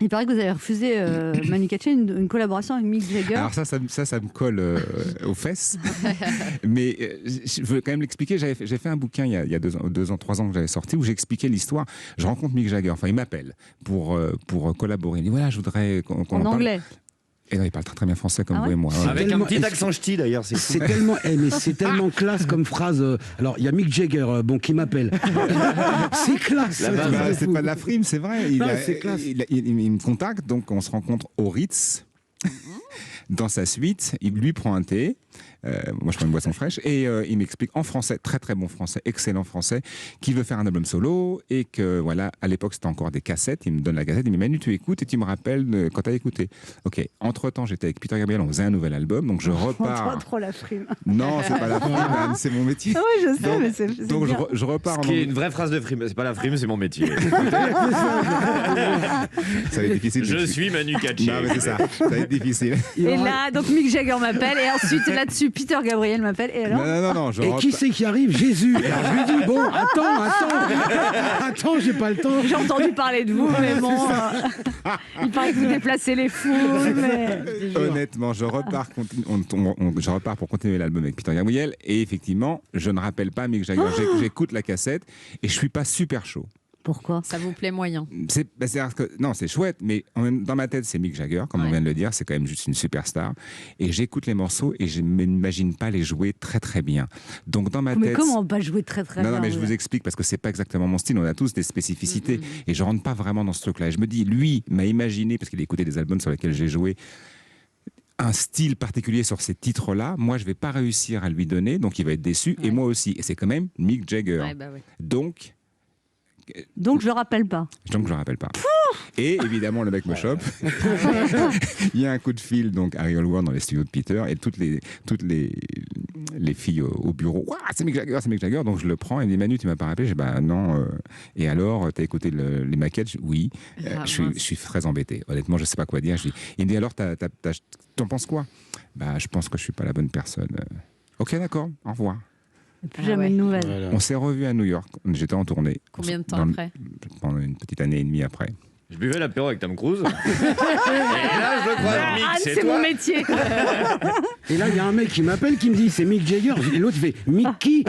Il paraît que vous avez refusé, Manu Katché, une collaboration avec Mick Jagger. Alors ça me colle aux fesses. Mais je veux quand même l'expliquer. J'ai fait un bouquin il y a 2 ans, 3 ans que j'avais sorti où j'expliquais l'histoire. Je rencontre Mick Jagger. Enfin, il m'appelle pour collaborer. Il me dit voilà, je voudrais qu'on en en anglais. parle. Et non, il parle très très bien français comme Ah vous ouais et moi. Avec tellement- un petit accent ch'ti d'ailleurs. C'est tellement, mais c'est tellement classe comme phrase. Alors, il y a Mick Jagger, qui m'appelle. C'est classe. Bah, c'est pas de la frime, c'est vrai. Non, c'est classe. Il me contacte, donc on se rencontre au Ritz. Dans sa suite, il lui prend un thé. Moi, je prends une boisson fraîche et il m'explique en français, très très bon français, excellent français, qu'il veut faire un album solo et que voilà, à l'époque c'était encore des cassettes. Il me donne la cassette, il me dit Manu, tu écoutes et tu me rappelles quand tu as écouté. Ok. Entre temps, j'étais avec Peter Gabriel, on faisait un nouvel album, donc je repars. Trop la frime. Non, c'est pas la frime, Anne, c'est mon métier. Ah oui, je sais, mais c'est Donc bien. je repars. Ce qui est une vraie phrase de frime. C'est pas la frime, c'est mon métier. Ça va être difficile. Je suis Manu Katché. Non, mais c'est ça. Ça va être difficile. Et là, donc Mick Jagger m'appelle, et ensuite là-dessus, Peter Gabriel m'appelle, et alors Non. Et qui c'est qui arrive? Jésus. Alors, je lui dis, bon, attends, j'ai pas le temps. J'ai entendu parler de vous, mais bon, il paraît que vous déplacez les foules, mais... Honnêtement, je repars pour continuer l'album avec Peter Gabriel et effectivement, je ne rappelle pas Mick Jagger. J'écoute la cassette et je suis pas super chaud. Pourquoi? Ça vous plaît moyen? Non, c'est chouette, mais dans ma tête, c'est Mick Jagger, comme on vient de le dire, c'est quand même juste une superstar. Et j'écoute les morceaux et je ne m'imagine pas les jouer très très bien. Donc dans ma tête... Mais comment pas jouer très très bien? Non, mais je vous explique parce que c'est pas exactement mon style. On a tous des spécificités et je rentre pas vraiment dans ce truc-là. Et je me dis, lui m'a imaginé, parce qu'il a écouté des albums sur lesquels j'ai joué, un style particulier sur ces titres-là. Moi, je vais pas réussir à lui donner, donc il va être déçu et moi aussi. Et c'est quand même Mick Jagger. Ouais, bah ouais. Donc Donc je le rappelle pas. je ne rappelle pas. Et évidemment, le mec me chope. Il y a un coup de fil donc à Real World dans les studios de Peter et toutes les filles au bureau. Ouah, c'est Mick Jagger. Donc je le prends et il me dit Manu, tu m'as pas rappelé? J'ai dit bah non. Et alors, t'as écouté les maquettes? Oui. Je suis très embêté. Honnêtement, je sais pas quoi dire. Il me dit alors, t'en penses quoi? Bah, je pense que je suis pas la bonne personne. Ok, d'accord. Au revoir. Et plus jamais de nouvelles. Voilà. On s'est revus à New York. J'étais en tournée. Combien de temps après? Pendant une petite année et demie après. Je buvais l'apéro avec Tom Cruise. Et là, je le croise. Mick, Ah, c'est c'est toi. mon métier. Et là, il y a un mec qui m'appelle, qui me dit, c'est Mick Jagger. Et l'autre, il fait, Mickey.